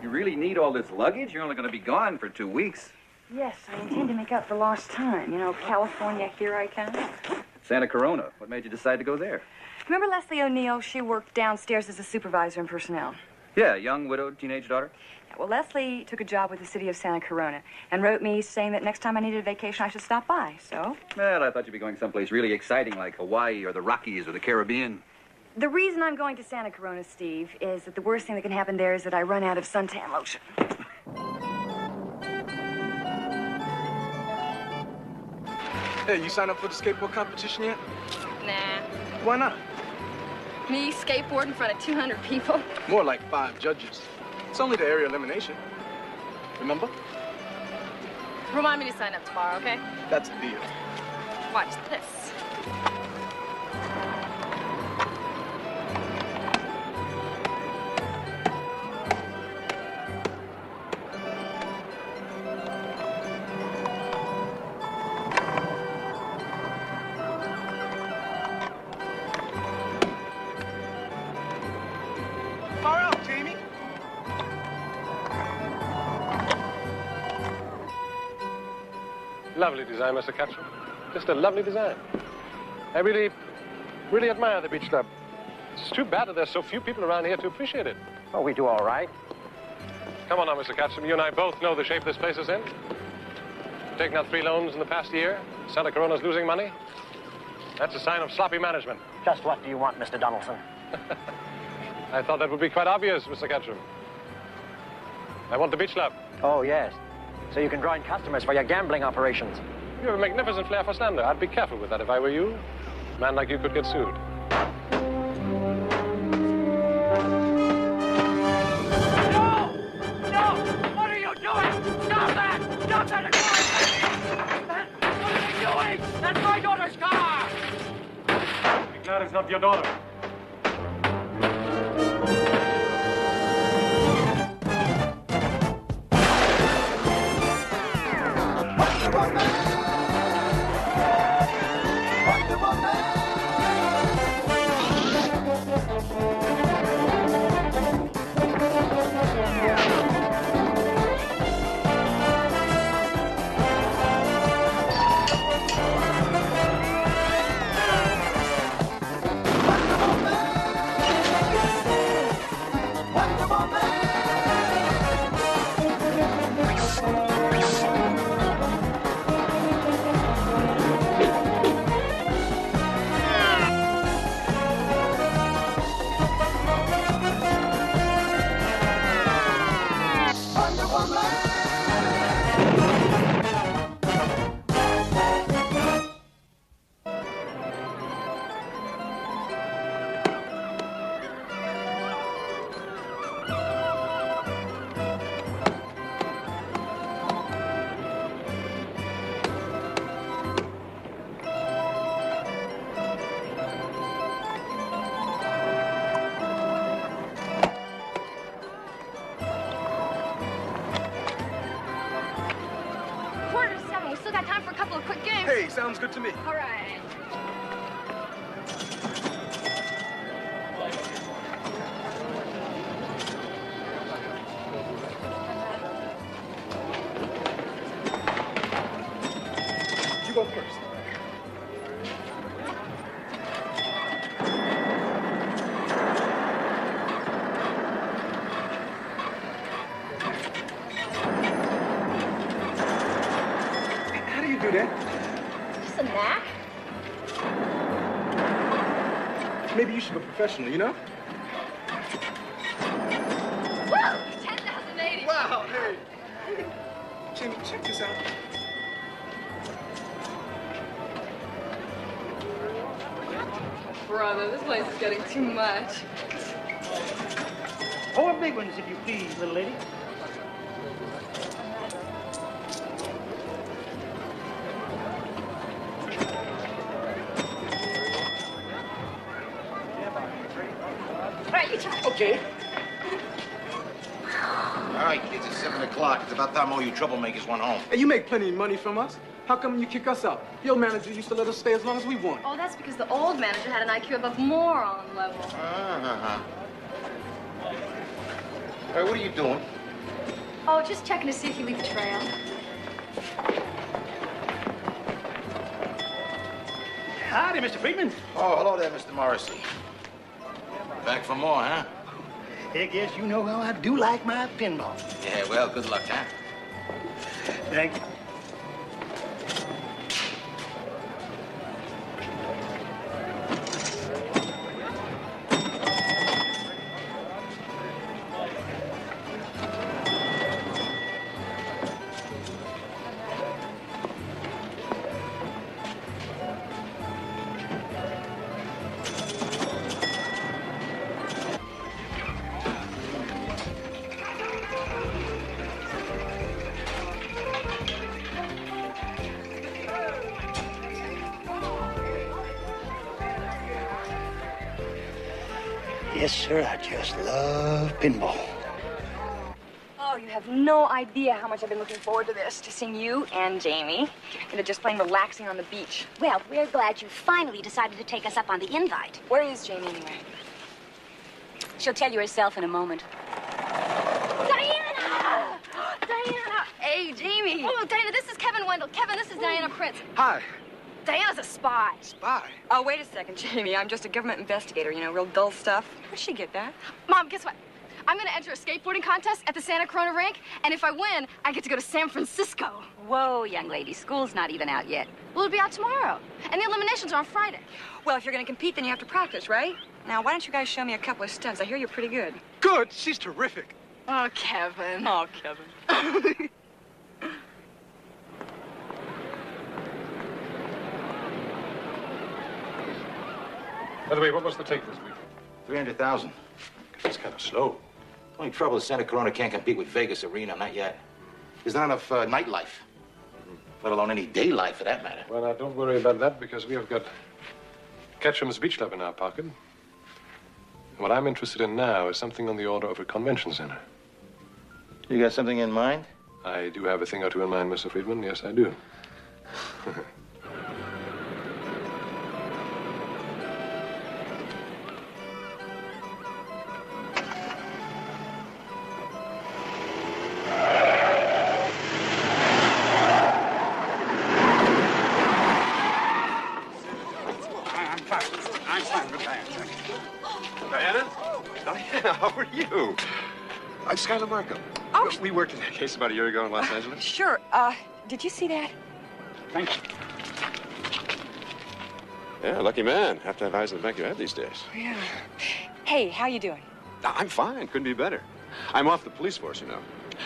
You really need all this luggage? You're only going to be gone for 2 weeks. Yes, I intend to make up for lost time. You know, California, here I come. Santa Corona. What made you decide to go there? Remember Leslie O'Neill? She worked downstairs as a supervisor in personnel. Yeah, young, widowed, teenage daughter. Yeah, well, Leslie took a job with the city of Santa Corona and wrote me saying that next time I needed a vacation, I should stop by, so... Well, I thought you'd be going someplace really exciting like Hawaii or the Rockies or the Caribbean. The reason I'm going to Santa Corona, Steve, is that the worst thing that can happen there is that I run out of suntan lotion. Hey, you signed up for the skateboard competition yet? Nah. Why not? Me skateboard in front of 200 people? More like 5 judges. It's only the area elimination. Remember? Remind me to sign up tomorrow, okay? That's the deal. Watch this. Far out, Jamie. Lovely design, Mr. Catchell. Just a lovely design. I really admire the beach club. It's too bad that there's so few people around here to appreciate it. Oh, we do all right. Come on now, Mr. Catchell. You and I both know the shape this place is in. Taking out 3 loans in the past year. Santa Corona's losing money. That's a sign of sloppy management. Just what do you want, Mr. Donaldson? I thought that would be quite obvious, Mr. Ketchum. I want the beach club. Oh, yes. So you can draw in customers for your gambling operations. You have a magnificent flair for slander. I'd be careful with that if I were you. A man like you could get sued. No! No! What are you doing? Stop that! Stop that! What are you doing? That's my daughter's car! Be glad it's not your daughter. Hey, sounds good to me. All right. You go first. How do you do that? Just a knack? Maybe you should be a professional, you know? Woo! 10,080. Wow, hey. Jimmy, check this out. Brother, this place is getting too much. 4 big ones, if you please, little lady. Right, you try. Okay. All right, kids, it's 7 o'clock. It's about time all you troublemakers went home. Hey, you make plenty of money from us. How come you kick us out? The old manager used to let us stay as long as we want. Oh, that's because the old manager had an IQ above moron level. Uh-huh. All right, what are you doing? Oh, just checking to see if you leave a trail. Howdy, Mr. Friedman. Oh, hello there, Mr. Morrissey. Back for more, huh? Heck yes, you know how I do like my pinball. Yeah, well, good luck, huh? Thank you. Yes, sir, I just love pinball. Oh, you have no idea how much I've been looking forward to this, to seeing you and Jamie. They're just plain relaxing on the beach. Well, we're glad you finally decided to take us up on the invite. Where is Jamie, anyway? She'll tell you herself in a moment. Diana! Diana! Hey, Jamie. Oh, Diana, this is Kevin Wendell. Kevin, this is Diana Prince. Hi. Diana's a spy. Spy? Oh, wait a second, Jamie. I'm just a government investigator, you know, real dull stuff. Where'd she get that? Mom, guess what? I'm going to enter a skateboarding contest at the Santa Corona rink, and if I win, I get to go to San Francisco. Whoa, young lady, school's not even out yet. Well, it'll be out tomorrow, and the eliminations are on Friday. Well, if you're going to compete, then you have to practice, right? Now, why don't you guys show me a couple of stunts? I hear you're pretty good. Good. She's terrific. Oh, Kevin. Oh, Kevin. By the way, what was the take this week? 300,000. That's kind of slow. Only trouble is Santa Corona can't compete with Vegas Arena, not yet. There's not enough nightlife, let alone any day life for that matter. Well, now, don't worry about that because we have got Ketchum's Beach Club in our pocket. What I'm interested in now is something on the order of a convention center. You got something in mind? I do have a thing or two in mind, Mr. Friedman. Yes, I do. I'm fine with Diana. Diana? Diana, how are you? I'm Skylar Markham. Oh. We worked in that case about a year ago in Los Angeles. Sure. Did you see that? Thank you. Yeah, lucky man. Have to have eyes in the back of your head these days. Yeah. Hey, how you doing? I'm fine. Couldn't be better. I'm off the police force, you know.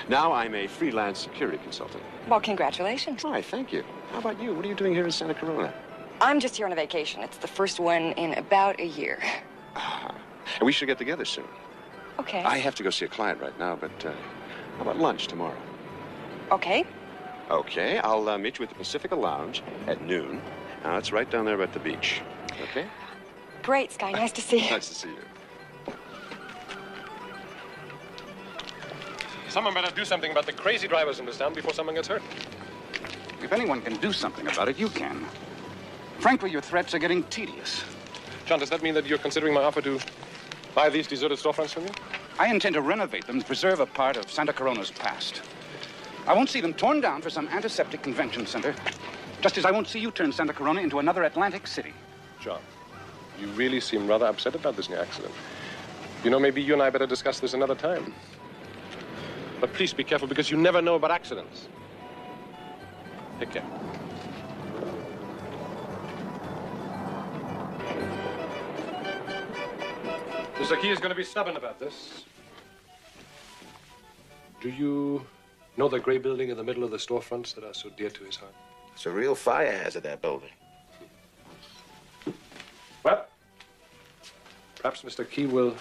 Now I'm a freelance security consultant. Well, congratulations. Why, thank you. How about you? What are you doing here in Santa Corona? I'm just here on a vacation. It's the first one in about a year. And we should get together soon. Okay. I have to go see a client right now, but how about lunch tomorrow? Okay. Okay, I'll meet you at the Pacifica Lounge at noon. Now, it's right down there at the beach. Okay? Great, Sky. Nice to see you. Nice to see you. Someone better do something about the crazy drivers in this town before someone gets hurt. If anyone can do something about it, you can. Frankly, your threats are getting tedious. John, does that mean that you're considering my offer to buy these deserted storefronts from you? I intend to renovate them to preserve a part of Santa Corona's past. I won't see them torn down for some antiseptic convention center, just as I won't see you turn Santa Corona into another Atlantic city. John, you really seem rather upset about this new accident. You know, maybe you and I better discuss this another time. But please be careful, because you never know about accidents. Take care. Mr. Key is going to be stubborn about this. Do you know the gray building in the middle of the storefronts that are so dear to his heart? It's a real fire hazard, that building. Well, perhaps Mr. Key will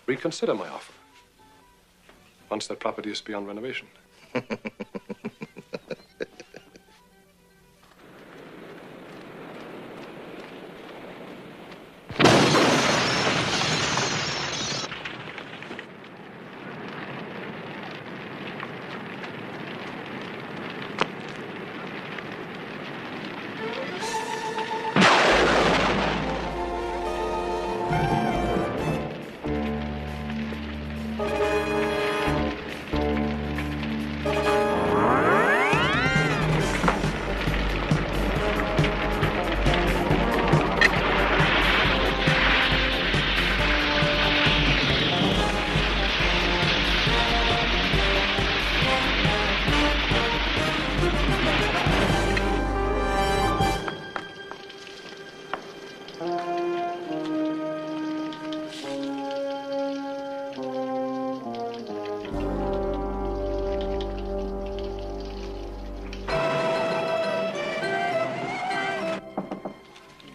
reconsider my offer once that property is beyond renovation.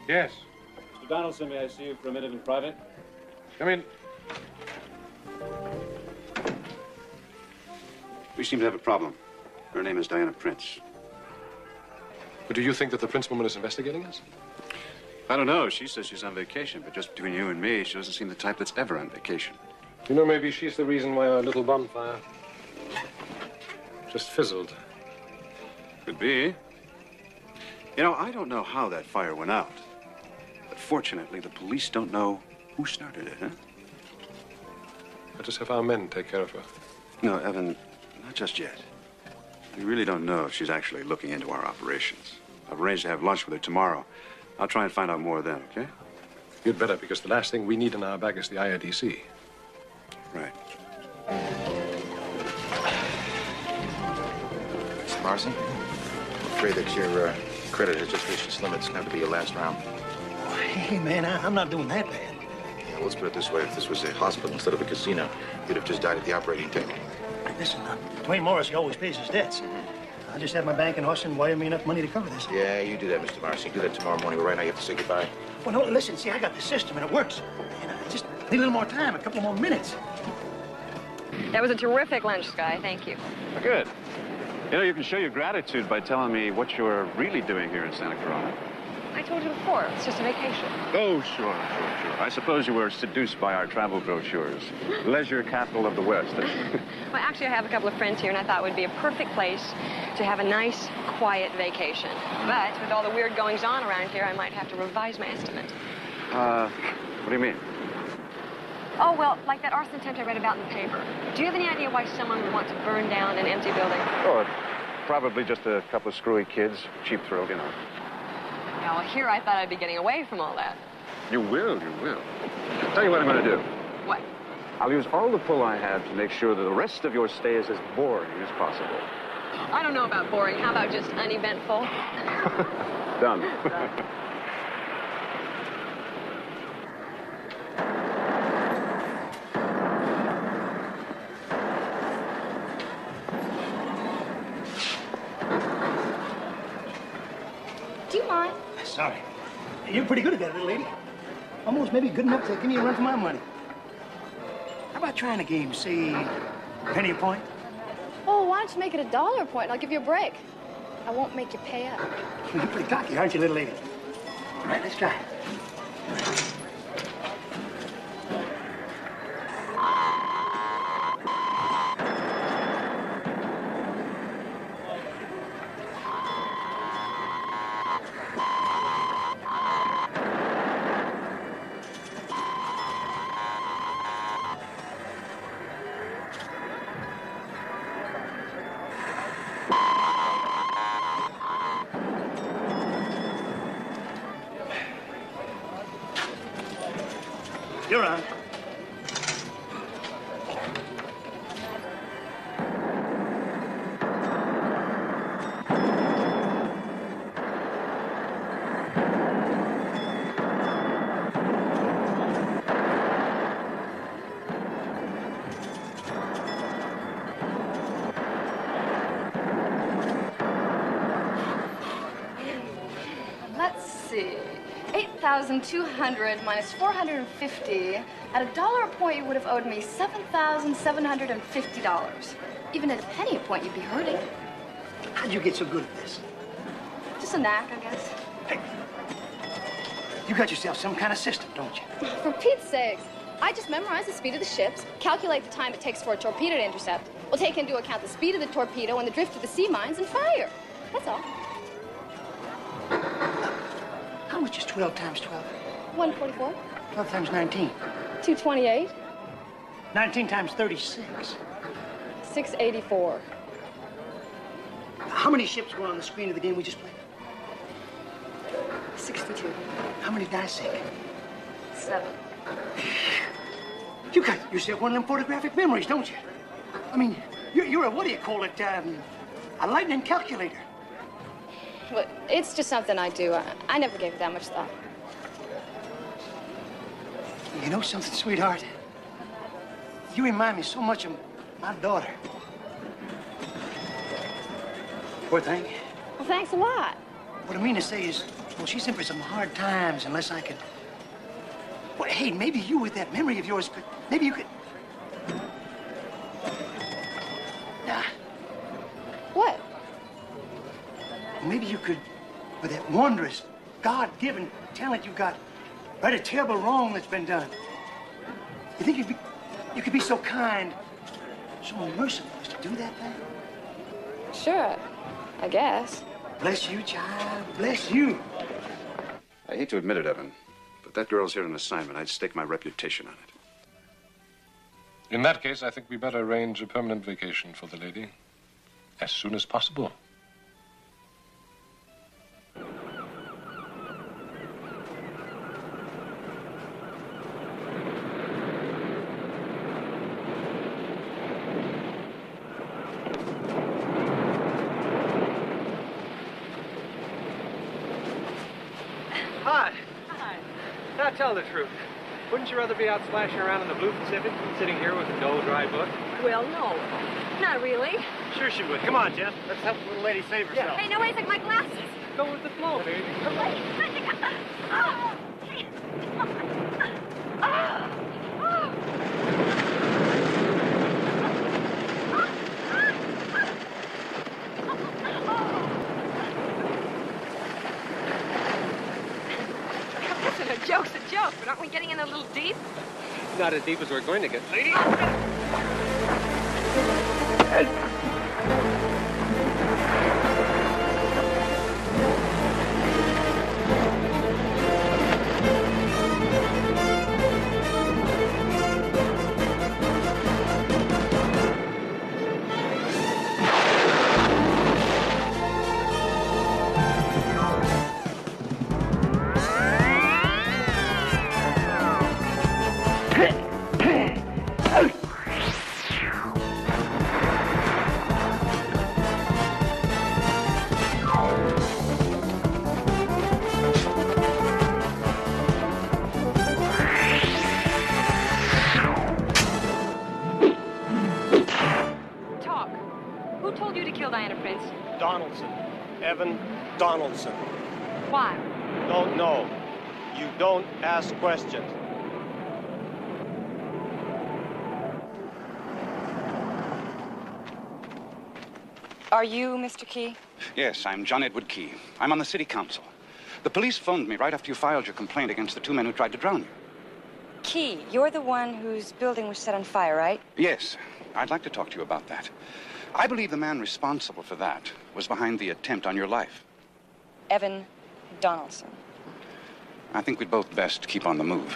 Yes. Mr. Donaldson, may I see you for a minute in private? Come in. We seem to have a problem. Her name is Diana Prince. But do you think that the Prince woman is investigating us? I don't know. She says she's on vacation, but just between you and me, she doesn't seem the type that's ever on vacation. You know, maybe she's the reason why our little bonfire just fizzled. Could be. You know, I don't know how that fire went out. But fortunately, the police don't know who started it, huh? Let us have our men take care of her. No, Evan, not just yet. We really don't know if she's actually looking into our operations. I've arranged to have lunch with her tomorrow. I'll try and find out more then, okay? You'd better, because the last thing we need in our bag is the IRDC. Right. Mr. Marcy, I'm afraid that your credit has just reached its limits. It's going to be your last round. Hey, man, I'm not doing that bad. Yeah, let's put it this way. If this was a hospital instead of a casino, you'd have just died at the operating table. Listen, Dwayne Morris, he always pays his debts. I just have my bank in Austin wire me enough money to cover this. Yeah, you do that, Mr. Marcy. Do that tomorrow morning, but right now you have to say goodbye. Well, no, listen, see, I got the system and it works. And I just need a little more time, a couple more minutes. That was a terrific lunch, Sky. Thank you. Good. You know, you can show your gratitude by telling me what you're really doing here in Santa Corona. I told you before, it's just a vacation. Oh, sure. I suppose you were seduced by our travel brochures. Leisure capital of the West. Well, actually, I have a couple of friends here, and I thought it would be a perfect place to have a nice, quiet vacation. But with all the weird goings-on around here, I might have to revise my estimate. What do you mean? Oh, well, like that arson attempt I read about in the paper. Do you have any idea why someone would want to burn down an empty building? Oh, probably just a couple of screwy kids. Cheap thrill, you know. Yeah, well, here I thought I'd be getting away from all that. You will. Tell you what I'm going to do. What? I'll use all the pull I have to make sure that the rest of your stay is as boring as possible. I don't know about boring. How about just uneventful? Done. Do you mind? Sorry. You're pretty good at that, little lady. Almost maybe good enough to give me a run for my money. How about trying a game, say, penny a point? Oh, why don't you make it $1 a point and I'll give you a break. I won't make you pay up. You're pretty cocky, aren't you, little lady? All right, let's try. You're on. Let's see. 8,200 minus 450. At $1 a point, you would have owed me $7,750. Even at a penny a point, you'd be hurting. How'd you get so good at this? Just a knack, I guess. Hey, you got yourself some kind of system, don't you? For Pete's sakes. I just memorize the speed of the ships, calculate the time it takes for a torpedo to intercept. We'll take into account the speed of the torpedo and the drift of the sea mines and fire. That's all. How much is 12 times 12? 144. 12 times 19. 228. 19 times 36. 684. How many ships were on the screen of the game we just played? 62. How many dice sink? 7. You got yourself one of them photographic memories, don't you? I mean, you're a, what do you call it, a lightning calculator. Well, it's just something I do. I never gave it that much thought. You know something, sweetheart? You remind me so much of my daughter. Poor thing. Well, thanks a lot. What I mean to say is, Well, she's in for some hard times unless I can... Well, hey, maybe you with that memory of yours could... Maybe you could... Nah. What? Maybe you could, with that wondrous, God-given talent you got, right a terrible wrong that's been done. You think you could be so kind, so merciful as to do that thing? Sure, I guess. Bless you, child. Bless you. I hate to admit it, Evan, but that girl's here on assignment. I'd stake my reputation on it. In that case, I think we better arrange a permanent vacation for the lady as soon as possible. Hi. Hi. Now tell the truth. Wouldn't you rather be out splashing around in the blue Pacific than sitting here with a dull, dry book? Well, no. Not really. Sure she would. Come on, Jeff. Let's help the little lady save herself. Hey, no, wait a second. My glasses. Go with the flow, baby. Listen, a joke's a joke, but aren't we getting in a little deep? Not as deep as we're going to get, lady. Who told you to kill Diana Prince? Donaldson. Evan Donaldson. Why? Don't know. You don't ask questions. Are you Mr. Key? Yes, I'm John Edward Key. I'm on the city council. The police phoned me right after you filed your complaint against the two men who tried to drown you. Key, you're the one whose building was set on fire, right? Yes, I'd like to talk to you about that. I believe the man responsible for that was behind the attempt on your life. Evan Donaldson. I think we'd both best keep on the move.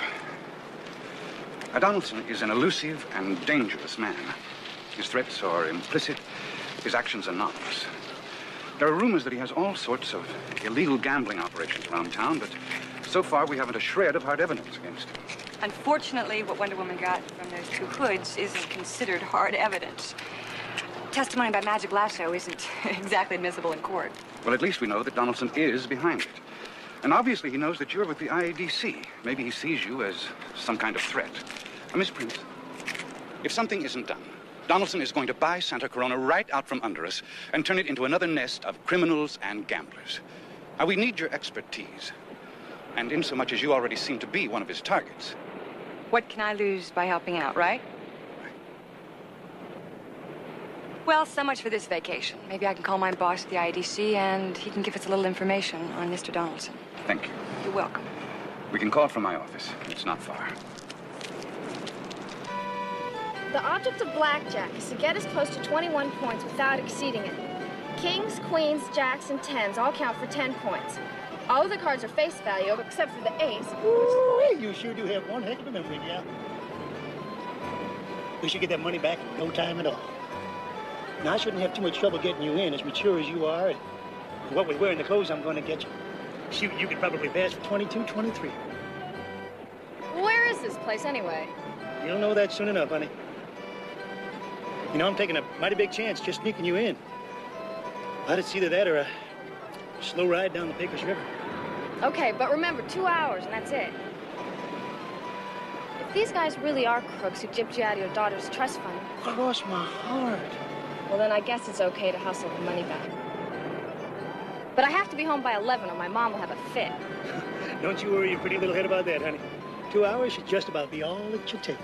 Donaldson is an elusive and dangerous man. His threats are implicit, his actions anonymous. There are rumors that he has all sorts of illegal gambling operations around town, but so far we haven't a shred of hard evidence against him. Unfortunately, what Wonder Woman got from those two hoods isn't considered hard evidence. Testimony by magic lasso isn't exactly admissible in court. Well, at least we know that Donaldson is behind it. And obviously he knows that you're with the IADC. Maybe he sees you as some kind of threat. Miss Prince, if something isn't done, Donaldson is going to buy Santa Corona right out from under us and turn it into another nest of criminals and gamblers. Now, we need your expertise. And insomuch as you already seem to be one of his targets. What can I lose by helping out, right? Well, so much for this vacation. Maybe I can call my boss at the IADC and he can give us a little information on Mr. Donaldson. Thank you. You're welcome. We can call from my office. It's not far. The object of blackjack is to get as close to 21 points without exceeding it. Kings, queens, jacks, and tens all count for 10 points. All of the cards are face value, except for the ace. Ooh, you sure do have one heck of a memory, gal. We should get that money back in no time at all. Now, I shouldn't have too much trouble getting you in, as mature as you are, and what with wearing the clothes I'm going to get you. Shoot, you could probably pass for 22, 23. Where is this place, anyway? You'll know that soon enough, honey. You know, I'm taking a mighty big chance just sneaking you in. But it's either that or a slow ride down the Pecos River. Okay, but remember, 2 hours, and that's it. If these guys really are crooks who gypped you out of your daughter's trust fund... Cross my heart. Well, then I guess it's okay to hustle the money back. But I have to be home by 11 or my mom will have a fit. Don't you worry your pretty little head about that, honey. 2 hours should just about be all it should take.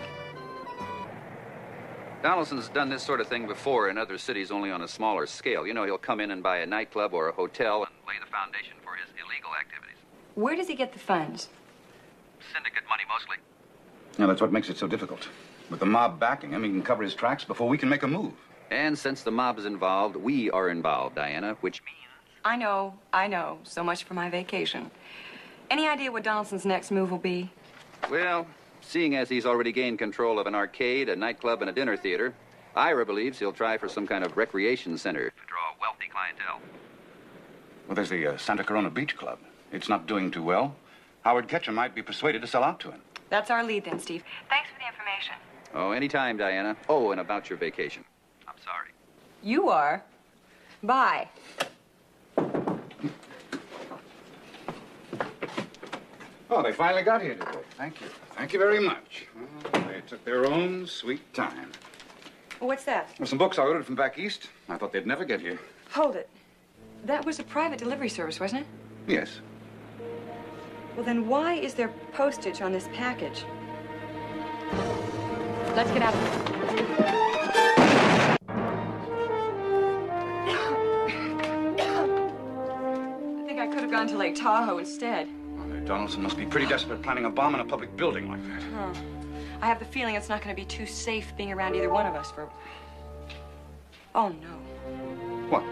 Donaldson's done this sort of thing before in other cities, only on a smaller scale. You know, he'll come in and buy a nightclub or a hotel and lay the foundation for his illegal activities. Where does he get the funds? Syndicate money, mostly. Now, that's what makes it so difficult. With the mob backing him, he can cover his tracks before we can make a move. And since the mob is involved, we are involved, Diana, which means... I know. So much for my vacation. Any idea what Donaldson's next move will be? Well, seeing as he's already gained control of an arcade, a nightclub, and a dinner theater, Ira believes he'll try for some kind of recreation center to draw a wealthy clientele. Well, there's the Santa Corona Beach Club. It's not doing too well. Howard Ketchum might be persuaded to sell out to him. That's our lead then, Steve. Thanks for the information. Oh, anytime, Diana. Oh, and about your vacation. I'm sorry. You are. Bye. Oh, they finally got here today. Thank you. Thank you very much. Well, they took their own sweet time. What's that? Well, some books I ordered from back east. I thought they'd never get here. Hold it. That was a private delivery service, wasn't it? Yes. Well, then why is there postage on this package? Let's get out of here. I think I could have gone to Lake Tahoe instead. Donaldson must be pretty desperate planning a bomb in a public building like that. Huh. I have the feeling it's not going to be too safe being around either one of us for... Oh, no. What?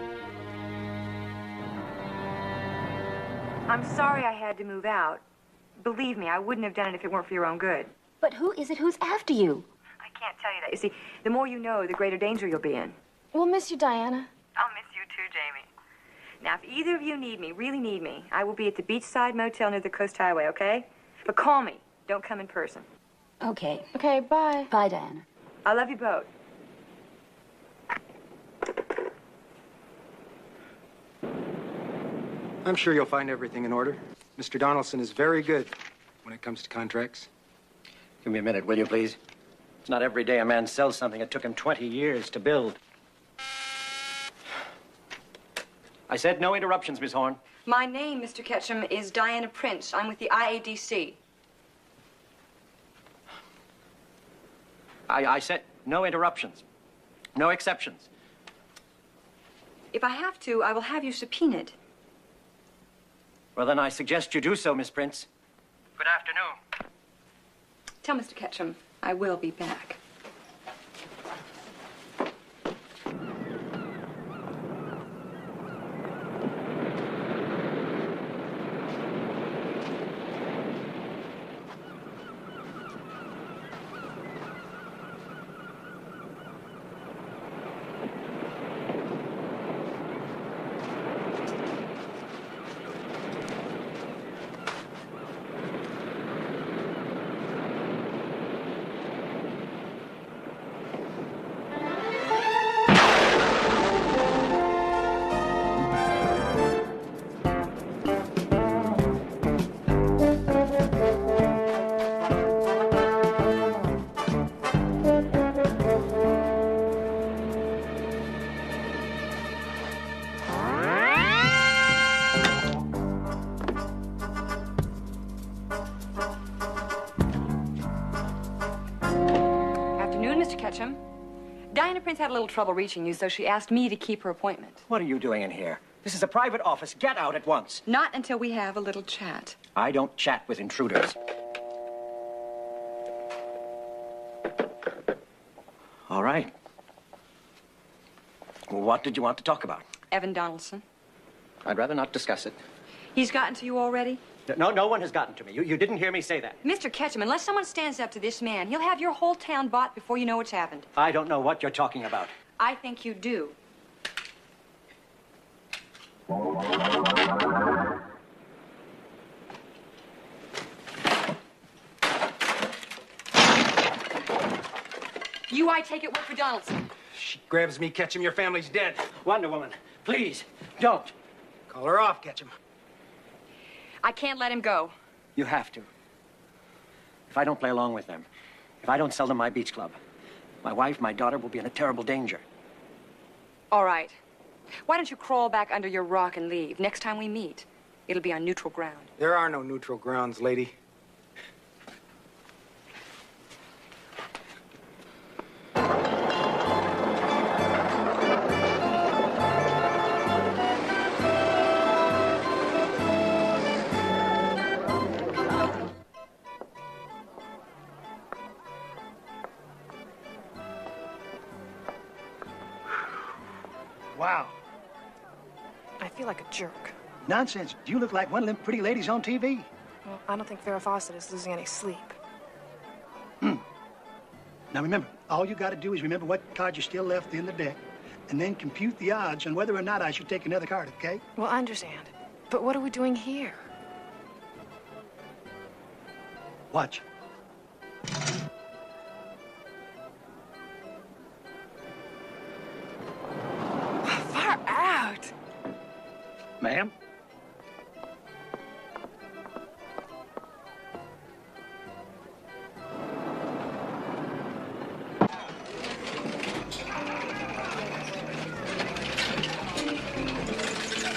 I'm sorry I had to move out. Believe me, I wouldn't have done it if it weren't for your own good. But who is it who's after you? I can't tell you that. You see, the more you know, the greater danger you'll be in. We'll miss you, Diana. I'll miss you too, Jamie. Now, if either of you need me, really need me, I will be at the Beachside Motel near the Coast Highway, okay? But call me. Don't come in person. Okay. Okay, bye. Bye, Diana. I love you both. I'm sure you'll find everything in order. Mr. Donaldson is very good when it comes to contracts. Give me a minute, will you, please? It's not every day a man sells something it took him 20 years to build. I said no interruptions, Miss Horn. My name, Mr. Ketchum, is Diana Prince. I'm with the IADC. I said no interruptions. No exceptions. If I have to, I will have you subpoenaed. Well, then I suggest you do so, Miss Prince. Good afternoon. Tell Mr. Ketchum I will be back. Diana Prince had a little trouble reaching you, so she asked me to keep her appointment. What are you doing in here? This is a private office. Get out at once. Not until we have a little chat. I don't chat with intruders. All right. Well, what did you want to talk about? Evan Donaldson. I'd rather not discuss it. He's gotten to you already? No one has gotten to me. You didn't hear me say that. Mr. Ketchum, unless someone stands up to this man, he'll have your whole town bought before you know what's happened. I don't know what you're talking about. I think you do. You, I take it, work for Donaldson. She grabs me, Ketchum, your family's dead. Wonder Woman, please, don't. Call her off, Ketchum. I can't let him go. You have to. If I don't play along with them, if I don't sell them my beach club, my wife, my daughter will be in a terrible danger. All right. Why don't you crawl back under your rock and leave? Next time we meet, it'll be on neutral ground. There are no neutral grounds, lady. Wow. I feel like a jerk. Nonsense. You look like one of them pretty ladies on TV. Well, I don't think Farrah Fawcett is losing any sleep. Now remember, all you got to do is remember what cards are still left in the deck, and then compute the odds on whether or not I should take another card, okay? Well, I understand. But what are we doing here? Watch. Far out. Ma'am?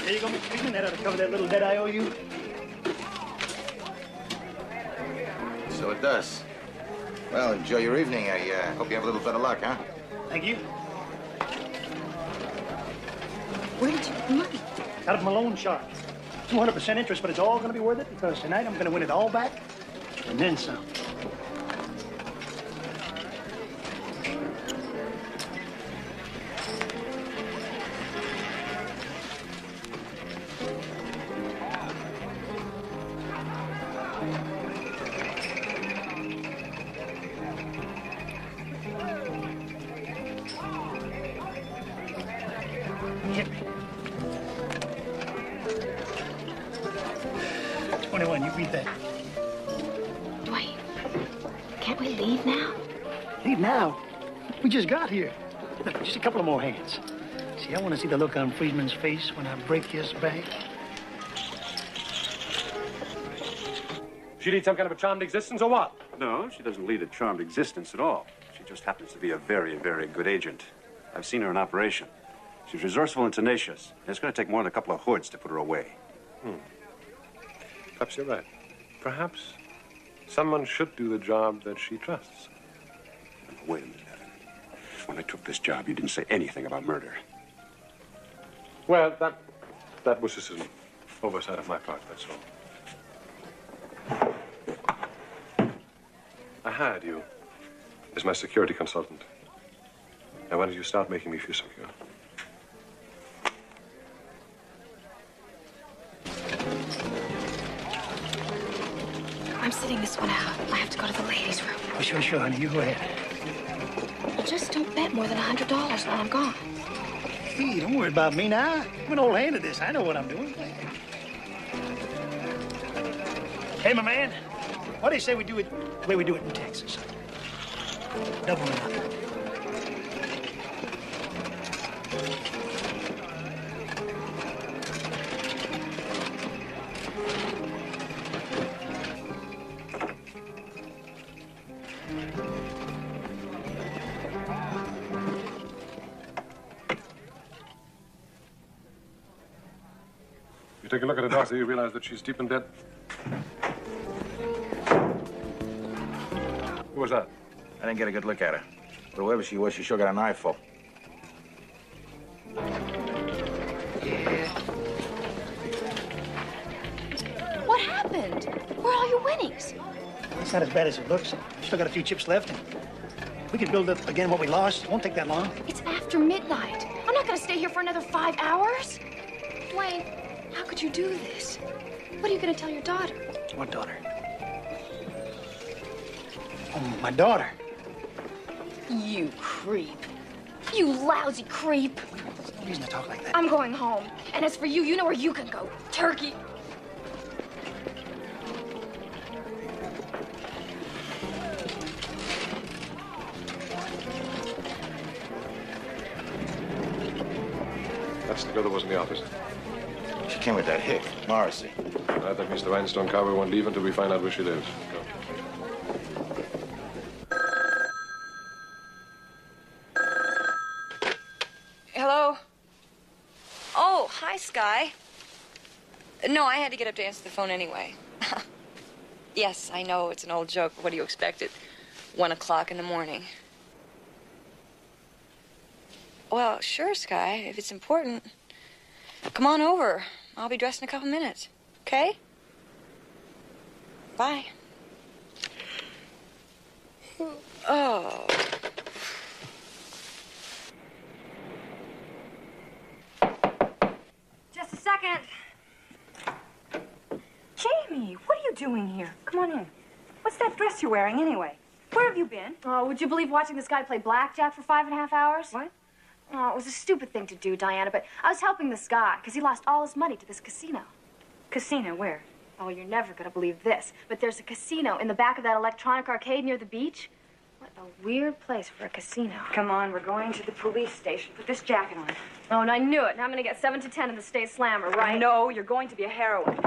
There you go, Mr. Friedman. That ought to cover that little debt I owe you. So it does. Well, enjoy your evening. I hope you have a little better luck, huh? Thank you. Where did you get the money? Out of my loan shark. 200% interest, but it's all going to be worth it because tonight I'm going to win it all back and then some. Hit me. 21, you beat that. Dwayne, can't we leave now? Leave now? We just got here. Look, just a couple of more hands. See, I want to see the look on Friedman's face when I break his bank. She leads some kind of a charmed existence or what? No, she doesn't lead a charmed existence at all. She just happens to be a very, very good agent. I've seen her in operation. She's resourceful and tenacious. And it's going to take more than a couple of hoods to put her away. Perhaps you're right. Perhaps someone should do the job that she trusts. Wait a minute, Evan. When I took this job, you didn't say anything about murder. Well, that was just an oversight of my part, that's all. I hired you as my security consultant. Now, why don't you start making me feel secure? I'm sitting this one out. I have to go to the ladies' room. Oh, sure, honey. You go ahead. Just don't bet more than $100 while I'm gone. Hey, don't worry about me now. I'm an old hand at this. I know what I'm doing. Hey, my man. What do you say we do it the way we do it in Texas? Double or nothing. You take a look at her daughter, you realize that she's deep in debt. Who was that? I didn't get a good look at her. But whoever she was, she sure got an eyeful. What happened? Where are all your winnings? It's not as bad as it looks. Still got a few chips left. And we can build up again what we lost. It won't take that long. It's after midnight. I'm not going to stay here for another 5 hours. Dwayne, how could you do this? What are you going to tell your daughter? What daughter? Oh, my daughter. You creep. You lousy creep. There's no reason to talk like that. I'm going home. And as for you, you know where you can go. Turkey. That's the girl that was in the office. She came with that hick, Morrissey. All right, that means the rhinestone cowboy won't leave until we find out where she lives. Go. Hello? Hi, Sky. No, I had to get up to answer the phone anyway. Yes, I know it's an old joke, but what do you expect at 1 o'clock in the morning? Well, sure, Sky, if it's important. Come on over. I'll be dressed in a couple minutes, okay? Bye. Oh. Just a second. Jamie, what are you doing here? Come on in. What's that dress you're wearing anyway? Where have you been? Oh, would you believe watching this guy play blackjack for 5.5 hours? What? Oh, it was a stupid thing to do, Diana, but I was helping this guy because he lost all his money to this casino. Casino, where? Oh, you're never going to believe this, but there's a casino in the back of that electronic arcade near the beach. What a weird place for a casino. Come on, we're going to the police station. Put this jacket on. Oh, and I knew it. Now I'm going to get 7 to 10 in the state slammer, right? No, you're going to be a heroine.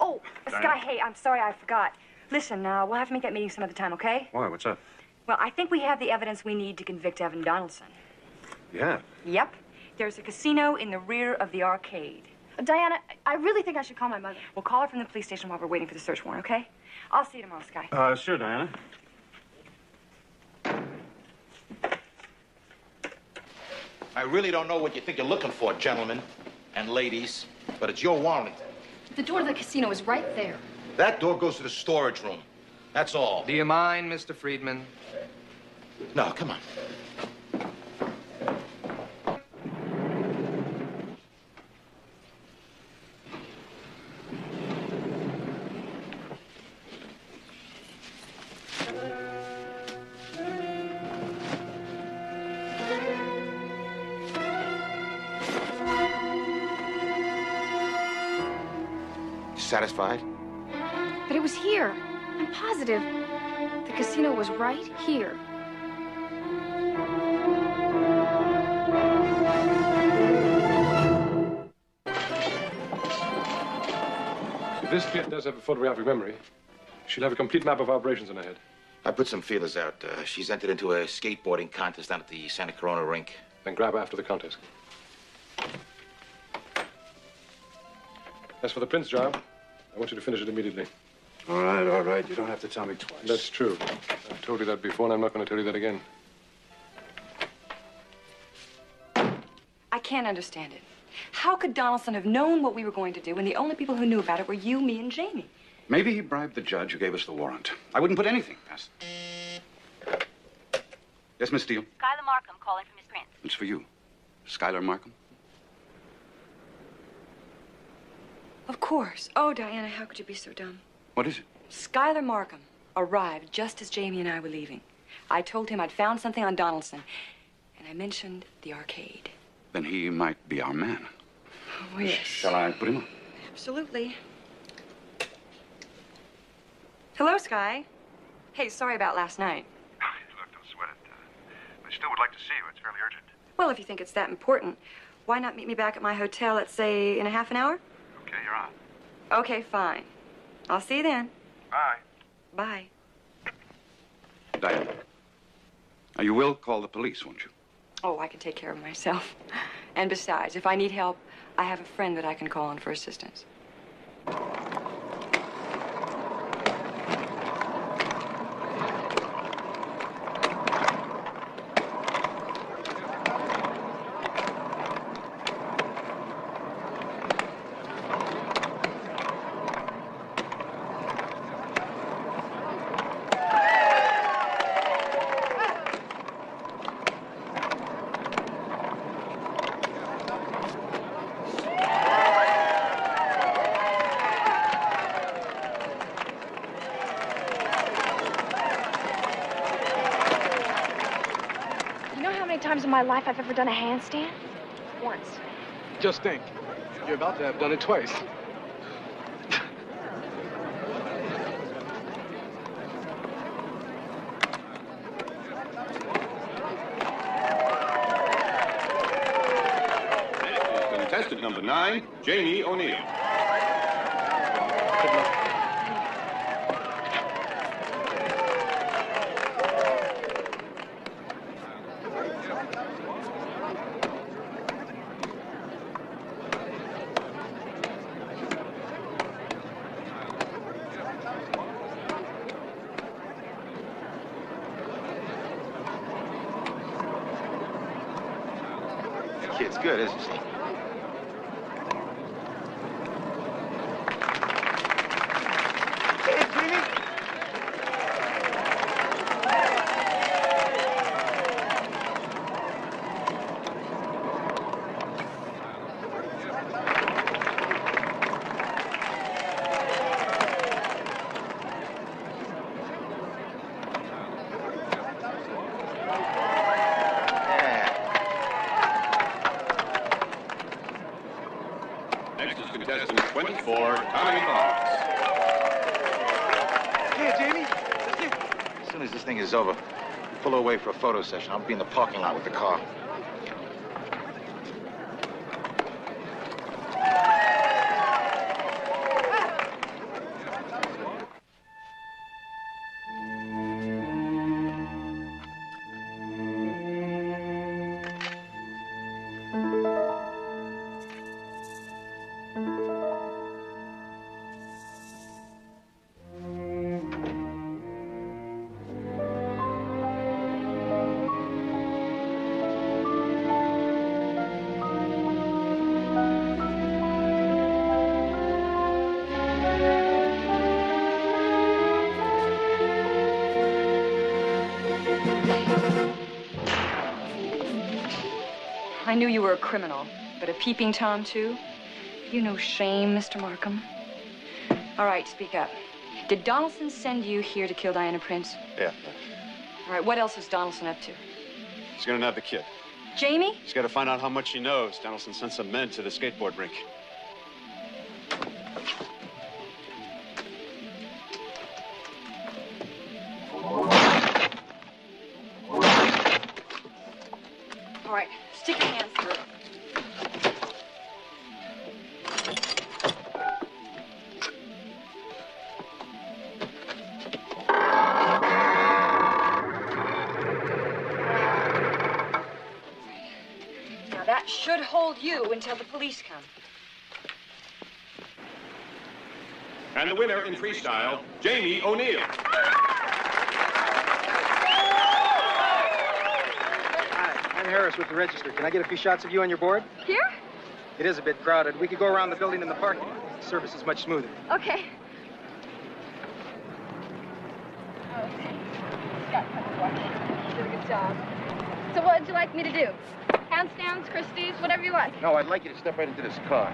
Oh, Diana. Sky, hey, I'm sorry I forgot. Listen, we'll have to make that meeting some other time, okay? Why? What's up? Well, I think we have the evidence we need to convict Evan Donaldson. Yeah. Yep. There's a casino in the rear of the arcade. Diana, I really think I should call my mother. We'll call her from the police station while we're waiting for the search warrant, okay? I'll see you tomorrow, Sky. Sure, Diana. I really don't know what you think you're looking for, gentlemen and ladies, but it's your warrant. The door to the casino is right there. That door goes to the storage room. That's all. Do you mind, Mr. Friedman? No, come on. Satisfied? But it was here. I'm positive. The casino was right here. If this kid does have a photographic memory, she'll have a complete map of operations in her head. I put some feelers out. She's entered into a skateboarding contest down at the Santa Corona rink. Then grab her after the contest. As for the Prince job, I want you to finish it immediately. All right, all right. You don't have to tell me twice. That's true. I've told you that before, and I'm not going to tell you that again. I can't understand it. How could Donaldson have known what we were going to do when the only people who knew about it were you, me, and Jamie? Maybe he bribed the judge who gave us the warrant. I wouldn't put anything past. Yes, Miss Steele? Skylar Markham calling for Miss Prince. It's for you. Skylar Markham? Of course. Oh, Diana, how could you be so dumb? What is it? Skylar Markham arrived just as Jamie and I were leaving. I told him I'd found something on Donaldson, and I mentioned the arcade. Then he might be our man. Oh, yes. Shall I put him on? Absolutely. Hello, Sky. Hey, sorry about last night. Look, don't sweat it. I still would like to see you. It's fairly urgent. Well, if you think it's that important, why not meet me back at my hotel, let's say, in a half an hour? Okay, you're on. Okay, fine. I'll see you then. Bye. Bye. Diana. Now, you will call the police, won't you? Oh, I can take care of myself. And besides, if I need help, I have a friend that I can call on for assistance. Times in my life I've ever done a handstand? Once. Just think, you're about to have done it twice. Contestant number 9, Jamie O'Neill. kid's good, isn't she? Hey, Jimmy. Next is contestant 24, Tommy Fox. Here, Jamie. As soon as this thing is over, pull away for a photo session. I'll be in the parking lot with the car. I knew you were a criminal, but a peeping Tom, too? You know shame, Mr. Markham. All right, speak up. Did Donaldson send you here to kill Diana Prince? Yeah. All right, what else is Donaldson up to? He's gonna nab the kid. Jamie? He's got to find out how much she knows. Donaldson sent some men to the skateboard rink. All right, stick your hands through. Now that should hold you until the police come. And the winner in freestyle, Jamie O'Neill. I'm Harris with the Register. Can I get a few shots of you on your board? Here? It is a bit crowded. We could go around the building in the parking lot. The service is much smoother. Okay. Did a good job. So what would you like me to do? Handstands, Christie's, whatever you like. No, I'd like you to step right into this car.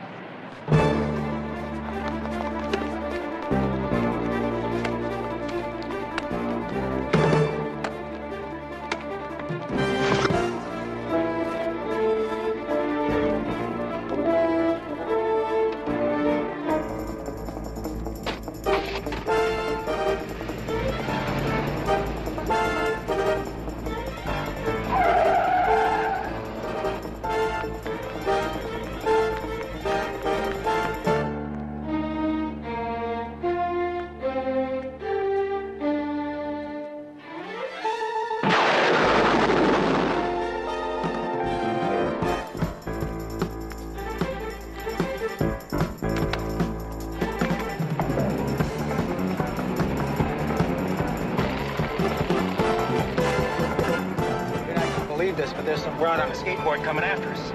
This, but there's some broad on a skateboard coming after us.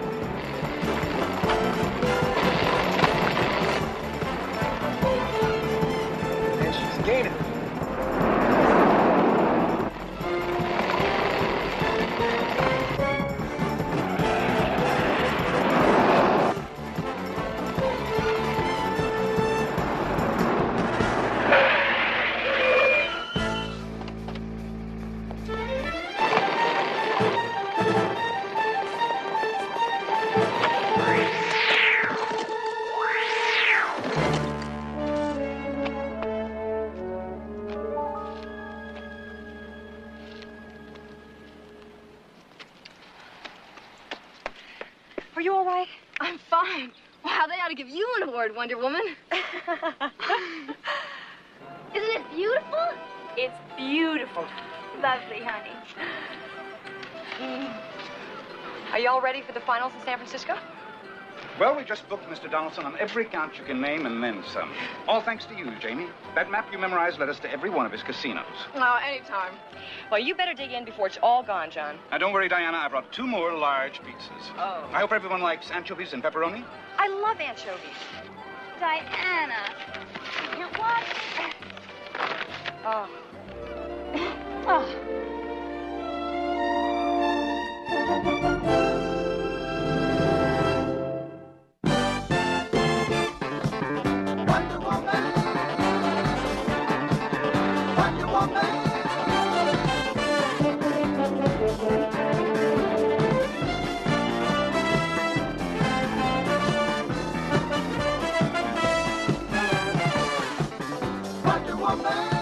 And she's gaining. Are you all right? I'm fine. Wow, they ought to give you an award, Wonder Woman. Isn't it beautiful? It's beautiful. Lovely, honey. Are you all ready for the finals in San Francisco? Well, we just booked Mr. Donaldson on every count you can name and then some. All thanks to you, Jamie. That map you memorized led us to every one of his casinos. Oh, anytime. Well, you better dig in before it's all gone, John. Now, don't worry, Diana. I brought 2 more large pizzas. Oh. I hope everyone likes anchovies and pepperoni. I love anchovies. Diana. What? Oh. Oh. Wonder Woman.